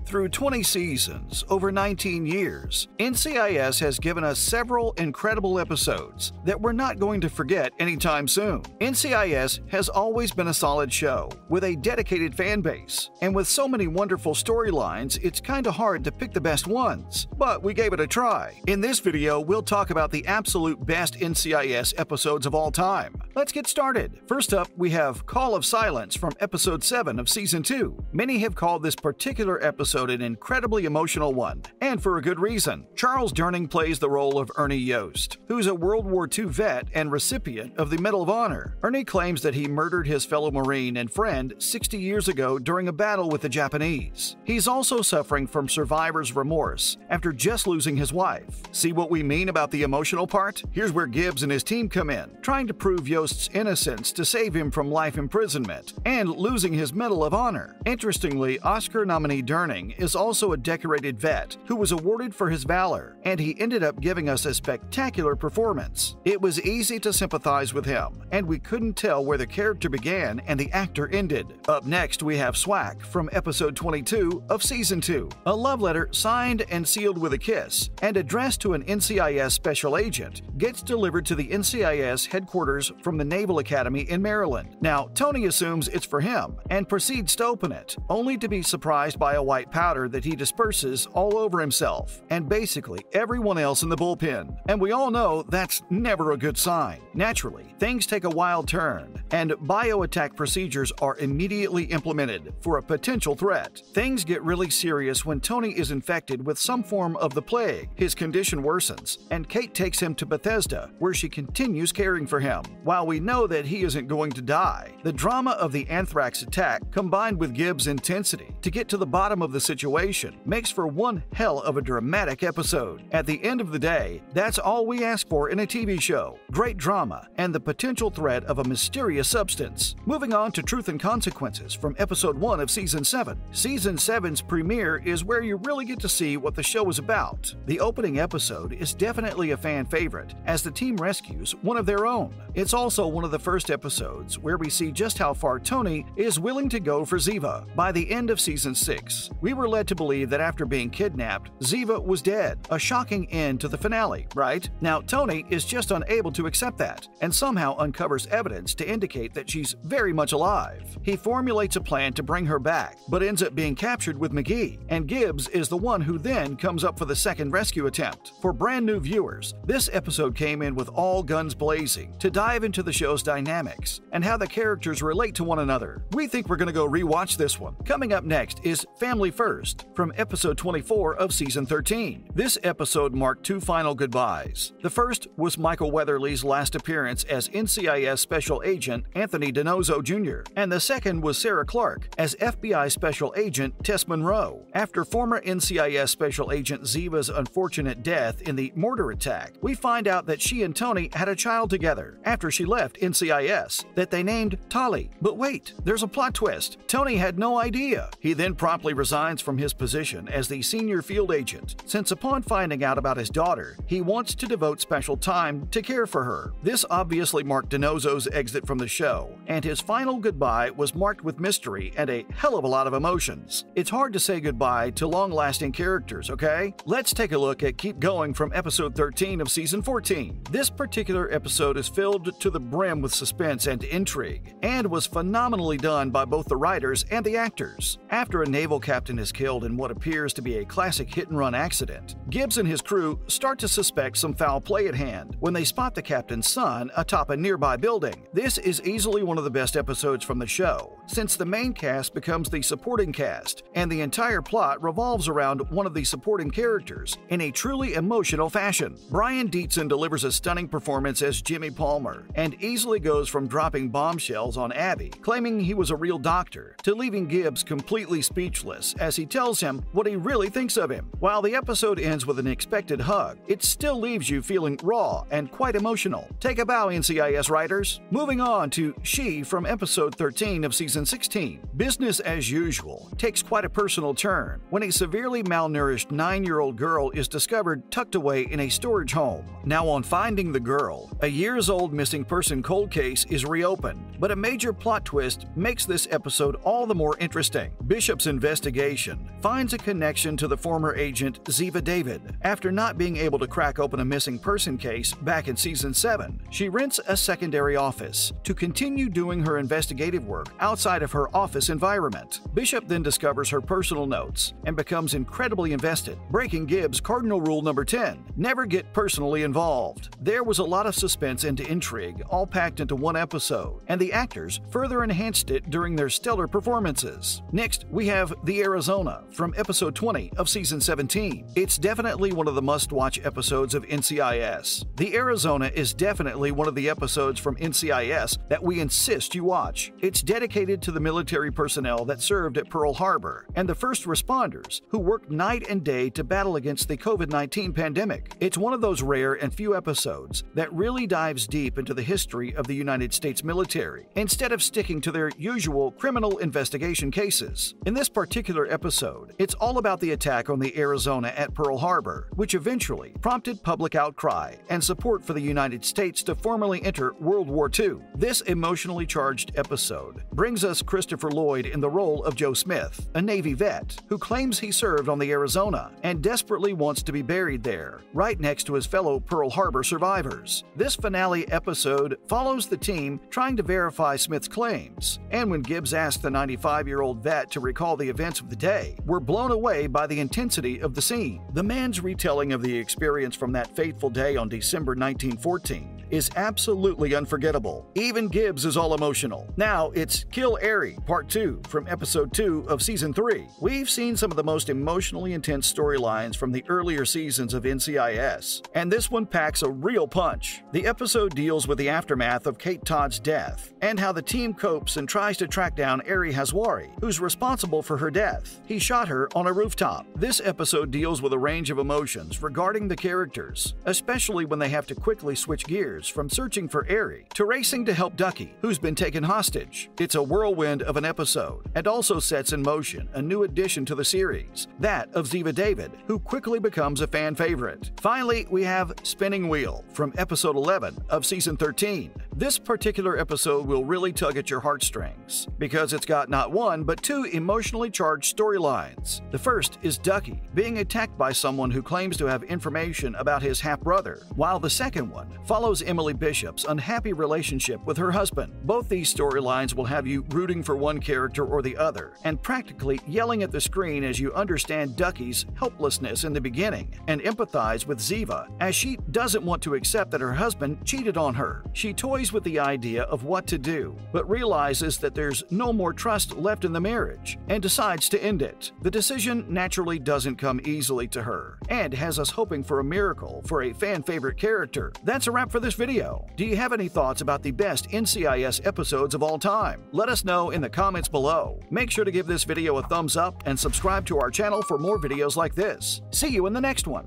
Through 20 seasons, over 19 years, NCIS has given us several incredible episodes that we're not going to forget anytime soon. NCIS has always been a solid show with a dedicated fan base, and with so many wonderful storylines, it's kinda hard to pick the best ones, but we gave it a try. In this video, we'll talk about the absolute best NCIS episodes of all time. Let's get started. First up, we have Call of Silence from episode 7 of season 2. Many have called this particular episode an incredibly emotional one, and for a good reason. Charles Durning plays the role of Ernie Yost, who's a World War II vet and recipient of the Medal of Honor. Ernie claims that he murdered his fellow Marine and friend 60 years ago during a battle with the Japanese. He's also suffering from survivor's remorse after just losing his wife. See what we mean about the emotional part? Here's where Gibbs and his team come in, trying to prove Yost's innocence to save him from life imprisonment and losing his Medal of Honor. Interestingly, Oscar nominee Durning is also a decorated vet who was awarded for his valor, and he ended up giving us a spectacular performance. It was easy to sympathize with him, and we couldn't tell where the character began and the actor ended. Up next, we have Swack from episode 22 of season 2, a love letter signed and sealed with a kiss and addressed to an NCIS special agent gets delivered to the NCIS headquarters from the Naval Academy in Maryland. Now, Tony assumes it's for him and proceeds to open it, only to be surprised by a white powder that he disperses all over himself and basically everyone else in the bullpen. And we all know that's never a good sign. Naturally, things take a wild turn, and bio-attack procedures are immediately implemented for a potential threat. Things get really serious when Tony is infected with some form of the plague. His condition worsens, and Kate takes him to Bethesda, where she continues caring for him. While we know that he isn't going to die, the drama of the anthrax attack combined with Gibbs' intensity to get to the bottom of the situation makes for one hell of a dramatic episode. At the end of the day, that's all we ask for in a TV show: great drama and the potential threat of a mysterious substance. Moving on to Truth and Consequences from episode 1 of season 7. Season 7's premiere is where you really get to see what the show is about. The opening episode is definitely a fan favorite as the team rescues one of their own. It's also one of the first episodes where we see just how far Tony is willing to go for Ziva. By the end of season 6, we were led to believe that after being kidnapped, Ziva was dead. A shocking end to the finale, right? Now, Tony is just unable to accept that and somehow uncovers evidence to indicate that she's very much alive. He formulates a plan to bring her back, but ends up being captured with McGee, and Gibbs is the one who then comes up for the second rescue attempt. For brand new viewers, this episode came in with all guns blazing to dive into the show's dynamics and how the characters relate to one another. We think we're going to go rewatch this one. Coming up next is Family First from episode 24 of season 13. This episode marked two final goodbyes. The first was Michael Weatherly's last appearance as NCIS Special Agent Anthony DiNozzo Jr., and the second was Sarah Clark as FBI Special Agent Tess Monroe. After former NCIS Special Agent Ziva's unfortunate death in the mortar attack, we find out that she and Tony had a child together after she left NCIS that they named Tali. But wait, there's a plot twist. Tony had no idea. He then promptly resigns from his position as the senior field agent, since upon finding out about his daughter, he wants to devote special time to care for her. This obviously marked DiNozzo's exit from the show, and his final goodbye was marked with mystery and a hell of a lot of emotions. It's hard to say goodbye to long-lasting characters, okay? Let's take a look at Keep Going from episode 13 of season 14. This particular episode is filled to the brim with suspense and intrigue, and was phenomenally done by both the writers and the actors. After a naval captain is killed in what appears to be a classic hit-and-run accident, Gibbs and his crew start to suspect some foul play at hand when they spot the captain's son atop a nearby building. This is easily one of the best episodes from the show, since the main cast becomes the supporting cast, and the entire plot revolves around one of the supporting characters in a truly emotional fashion. Brian Dietzen delivers a stunning performance as Jimmy Palmer, and easily goes from dropping bombshells on Abby, claiming he was a real doctor, to leaving Gibbs completely speechless as he tells him what he really thinks of him. While the episode ends with an expected hug, it still leaves you feeling raw and quite emotional. Take a bow, NCIS writers. Moving on to She from episode 13 of season 16. Business as usual takes quite a personal turn when a severely malnourished 9-year-old girl is discovered tucked away in a storage home. Now, on finding the girl, a years-old missing person cold case is reopened, but a major plot twist makes this episode all the more interesting. Bishop's investigation Investigation finds a connection to the former agent Ziva David. After not being able to crack open a missing person case back in Season 7, she rents a secondary office to continue doing her investigative work outside of her office environment. Bishop then discovers her personal notes and becomes incredibly invested, breaking Gibbs' cardinal rule number 10, never get personally involved. There was a lot of suspense and intrigue, all packed into one episode, and the actors further enhanced it during their stellar performances. Next, we have The Arizona from episode 20 of Season 17. It's definitely one of the must-watch episodes of NCIS. The Arizona is definitely one of the episodes from NCIS that we insist you watch. It's dedicated to the military personnel that served at Pearl Harbor and the first responders who worked night and day to battle against the COVID-19 pandemic. It's one of those rare and few episodes that really dives deep into the history of the United States military, instead of sticking to their usual criminal investigation cases. In this particular episode, it's all about the attack on the Arizona at Pearl Harbor, which eventually prompted public outcry and support for the United States to formally enter World War II. This emotionally charged episode brings us Christopher Lloyd in the role of Joe Smith, a Navy vet who claims he served on the Arizona and desperately wants to be buried there, right next to his fellow Pearl Harbor survivors. This finale episode follows the team trying to verify Smith's claims, and when Gibbs asked the 95-year-old vet to recall the events of the day, we're blown away by the intensity of the scene. The man's retelling of the experience from that fateful day on December 1914 is absolutely unforgettable. Even Gibbs is all emotional. Now it's Kill Aerie Part 2 from Episode 2 of Season 3. We've seen some of the most emotionally intense storylines from the earlier seasons of NCIS, and this one packs a real punch. The episode deals with the aftermath of Kate Todd's death and how the team copes and tries to track down Aerie Hazwari, who's responsible for her death. He shot her on a rooftop. This episode deals with a range of emotions regarding the characters, especially when they have to quickly switch gears from searching for Aerie to racing to help Ducky, who's been taken hostage. It's a whirlwind of an episode and also sets in motion a new addition to the series, that of Ziva David, who quickly becomes a fan favorite. Finally, we have Spinning Wheel from Episode 11 of Season 13. This particular episode will really tug at your heartstrings because it's got not one but two emotionally charged storylines. The first is Ducky being attacked by someone who claims to have information about his half-brother, while the second one follows Emily Bishop's unhappy relationship with her husband. Both these storylines will have you rooting for one character or the other and practically yelling at the screen as you understand Ducky's helplessness in the beginning and empathize with Ziva as she doesn't want to accept that her husband cheated on her. She toys with the idea of what to do, but realizes that there's no more trust left in the marriage and decides to end it. The decision naturally doesn't come easily to her and has us hoping for a miracle for a fan favorite character. That's a wrap for this video. Do you have any thoughts about the best NCIS episodes of all time? Let us know in the comments below. Make sure to give this video a thumbs up and subscribe to our channel for more videos like this. See you in the next one.